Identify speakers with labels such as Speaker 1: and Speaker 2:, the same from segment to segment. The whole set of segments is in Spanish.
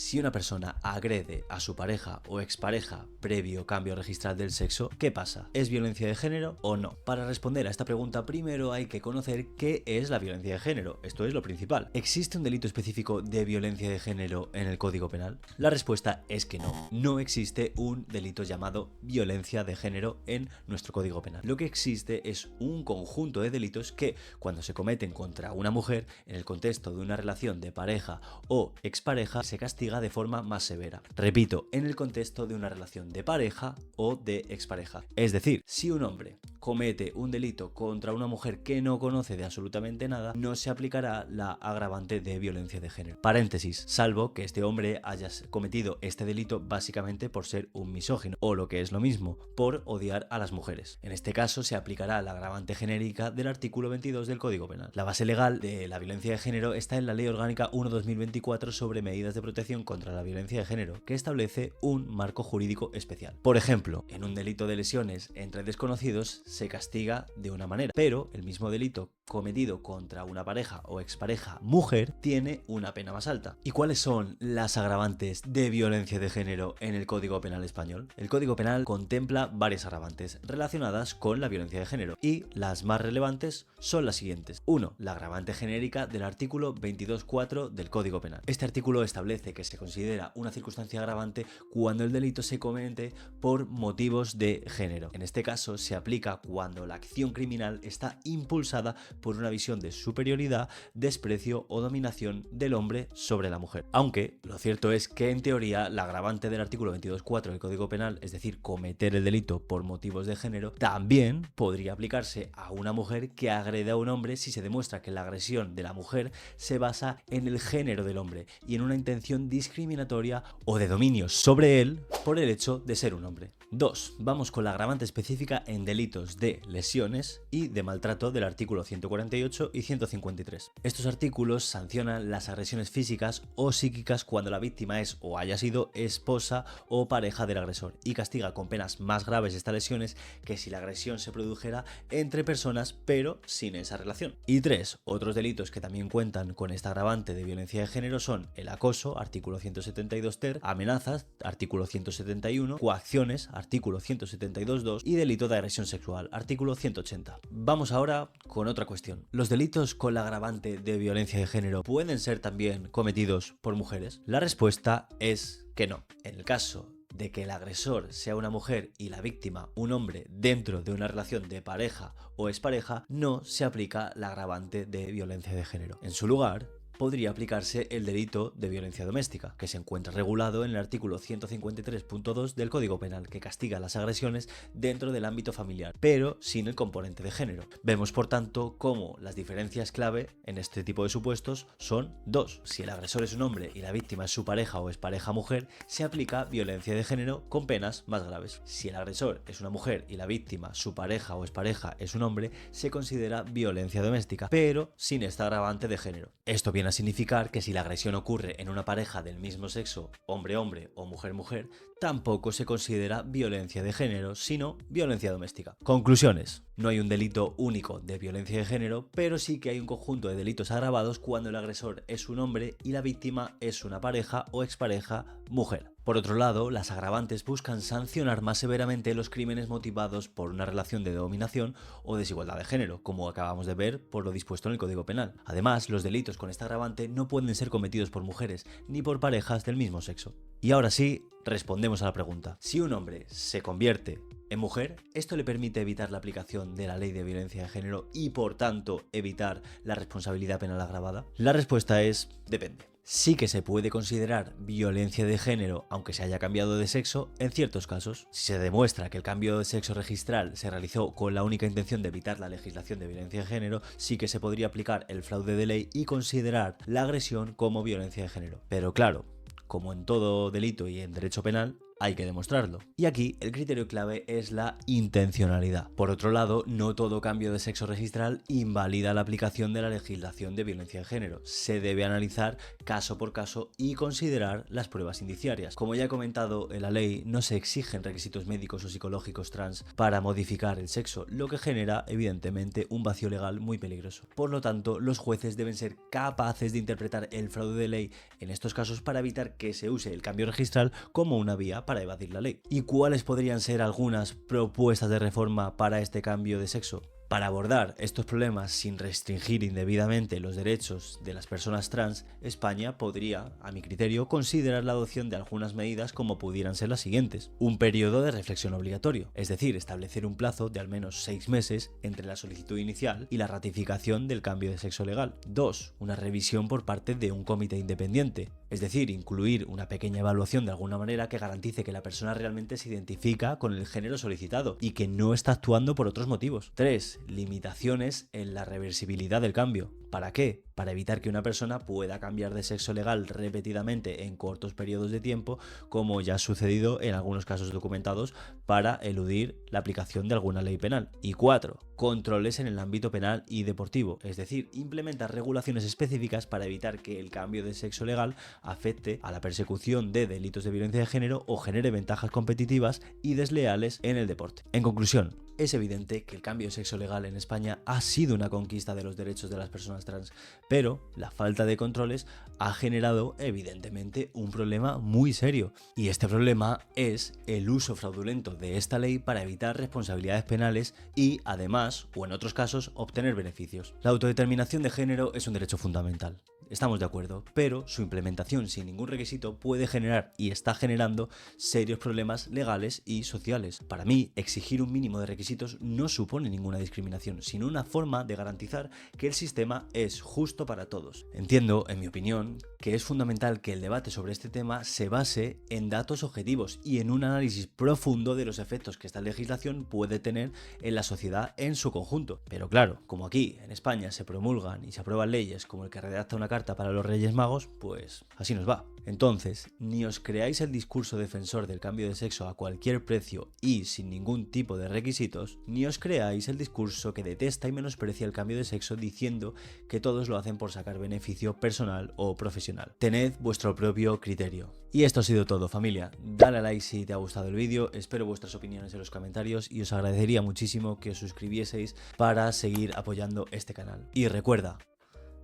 Speaker 1: Si una persona agrede a su pareja o expareja previo cambio registral del sexo, ¿qué pasa? ¿Es violencia de género o no? Para responder a esta pregunta, primero hay que conocer qué es la violencia de género. Esto es lo principal. ¿Existe un delito específico de violencia de género en el Código Penal? La respuesta es que no. No existe un delito llamado violencia de género en nuestro Código Penal. Lo que existe es un conjunto de delitos que, cuando se cometen contra una mujer en el contexto de una relación de pareja o expareja, se castiga de forma más severa. Repito, en el contexto de una relación de pareja o de expareja. Es decir, si un hombre comete un delito contra una mujer que no conoce de absolutamente nada, no se aplicará la agravante de violencia de género. Paréntesis, salvo que este hombre haya cometido este delito básicamente por ser un misógino, o lo que es lo mismo, por odiar a las mujeres. En este caso se aplicará la agravante genérica del artículo 22 del Código Penal. La base legal de la violencia de género está en la Ley Orgánica 1/2024 sobre medidas de protección contra la violencia de género, que establece un marco jurídico especial. Por ejemplo, en un delito de lesiones entre desconocidos se castiga de una manera, pero el mismo delito cometido contra una pareja o expareja mujer tiene una pena más alta. ¿Y cuáles son las agravantes de violencia de género en el Código Penal español? El Código Penal contempla varias agravantes relacionadas con la violencia de género y las más relevantes son las siguientes. 1. La agravante genérica del artículo 22.4 del Código Penal. Este artículo establece que se considera una circunstancia agravante cuando el delito se comete por motivos de género. En este caso se aplica cuando la acción criminal está impulsada por una visión de superioridad, desprecio o dominación del hombre sobre la mujer. Aunque lo cierto es que en teoría la agravante del artículo 22.4 del Código Penal, es decir, cometer el delito por motivos de género, también podría aplicarse a una mujer que agrede a un hombre si se demuestra que la agresión de la mujer se basa en el género del hombre y en una intención discriminatoria o de dominio sobre él por el hecho de ser un hombre. 2. Vamos con la agravante específica en delitos de lesiones y de maltrato del artículo 148 y 153. Estos artículos sancionan las agresiones físicas o psíquicas cuando la víctima es o haya sido esposa o pareja del agresor y castiga con penas más graves estas lesiones que si la agresión se produjera entre personas pero sin esa relación. Y 3. Otros delitos que también cuentan con esta agravante de violencia de género son el acoso, artículo 172 ter, amenazas, artículo 171, coacciones, artículo 172.2 y delito de agresión sexual, artículo 180. Vamos ahora con otra cuestión. ¿Los delitos con la agravante de violencia de género pueden ser también cometidos por mujeres? La respuesta es que no. En el caso de que el agresor sea una mujer y la víctima un hombre dentro de una relación de pareja o expareja, no se aplica la agravante de violencia de género. En su lugar, podría aplicarse el delito de violencia doméstica, que se encuentra regulado en el artículo 153.2 del Código Penal, que castiga las agresiones dentro del ámbito familiar, pero sin el componente de género. Vemos, por tanto, cómo las diferencias clave en este tipo de supuestos son dos. Si el agresor es un hombre y la víctima es su pareja o expareja mujer, se aplica violencia de género con penas más graves. Si el agresor es una mujer y la víctima, su pareja o expareja, es un hombre, se considera violencia doméstica, pero sin esta agravante de género. Esto viene a significar que si la agresión ocurre en una pareja del mismo sexo, hombre-hombre o mujer-mujer, tampoco se considera violencia de género, sino violencia doméstica. Conclusiones. No hay un delito único de violencia de género, pero sí que hay un conjunto de delitos agravados cuando el agresor es un hombre y la víctima es una pareja o expareja mujer. Por otro lado, las agravantes buscan sancionar más severamente los crímenes motivados por una relación de dominación o desigualdad de género, como acabamos de ver por lo dispuesto en el Código Penal. Además, los delitos con esta agravante no pueden ser cometidos por mujeres ni por parejas del mismo sexo. Y ahora sí, respondemos a la pregunta. Si un hombre se convierte en mujer, ¿esto le permite evitar la aplicación de la ley de violencia de género y por tanto evitar la responsabilidad penal agravada? La respuesta es depende. Sí que se puede considerar violencia de género aunque se haya cambiado de sexo en ciertos casos. Si se demuestra que el cambio de sexo registral se realizó con la única intención de evitar la legislación de violencia de género, sí que se podría aplicar el fraude de ley y considerar la agresión como violencia de género. Pero claro, como en todo delito y en derecho penal, hay que demostrarlo. Y aquí el criterio clave es la intencionalidad. Por otro lado, no todo cambio de sexo registral invalida la aplicación de la legislación de violencia de género. Se debe analizar caso por caso y considerar las pruebas indiciarias. Como ya he comentado, en la ley no se exigen requisitos médicos o psicológicos trans para modificar el sexo, lo que genera evidentemente un vacío legal muy peligroso. Por lo tanto, los jueces deben ser capaces de interpretar el fraude de ley en estos casos para evitar que se use el cambio registral como una vía para evadir la ley. ¿Y cuáles podrían ser algunas propuestas de reforma para este cambio de sexo? Para abordar estos problemas sin restringir indebidamente los derechos de las personas trans, España podría, a mi criterio, considerar la adopción de algunas medidas como pudieran ser las siguientes. Un periodo de reflexión obligatorio, es decir, establecer un plazo de al menos 6 meses entre la solicitud inicial y la ratificación del cambio de sexo legal. 2. Una revisión por parte de un comité independiente, es decir, incluir una pequeña evaluación de alguna manera que garantice que la persona realmente se identifica con el género solicitado y que no está actuando por otros motivos. 3. Limitaciones en la reversibilidad del cambio. ¿Para qué? Para evitar que una persona pueda cambiar de sexo legal repetidamente en cortos periodos de tiempo, como ya ha sucedido en algunos casos documentados, para eludir la aplicación de alguna ley penal. Y 4. Controles en el ámbito penal y deportivo, es decir, implementar regulaciones específicas para evitar que el cambio de sexo legal afecte a la persecución de delitos de violencia de género o genere ventajas competitivas y desleales en el deporte. En conclusión, es evidente que el cambio de sexo legal en España ha sido una conquista de los derechos de las personas trans, pero la falta de controles ha generado evidentemente un problema muy serio. Y este problema es el uso fraudulento de esta ley para evitar responsabilidades penales y, además, o en otros casos, obtener beneficios. La autodeterminación de género es un derecho fundamental. Estamos de acuerdo, pero su implementación sin ningún requisito puede generar y está generando serios problemas legales y sociales. Para mí, exigir un mínimo de requisitos no supone ninguna discriminación, sino una forma de garantizar que el sistema es justo para todos. Entiendo, en mi opinión, que es fundamental que el debate sobre este tema se base en datos objetivos y en un análisis profundo de los efectos que esta legislación puede tener en la sociedad en su conjunto. Pero claro, como aquí en España se promulgan y se aprueban leyes como el que redacta una carta para los Reyes Magos, pues así nos va. Entonces, ni os creáis el discurso defensor del cambio de sexo a cualquier precio y sin ningún tipo de requisitos, ni os creáis el discurso que detesta y menosprecia el cambio de sexo diciendo que todos lo hacen por sacar beneficio personal o profesional. Tened vuestro propio criterio. Y esto ha sido todo, familia. Dale a like si te ha gustado el vídeo, espero vuestras opiniones en los comentarios y os agradecería muchísimo que os suscribieseis para seguir apoyando este canal. Y recuerda,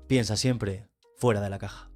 Speaker 1: piensa siempre fuera de la caja.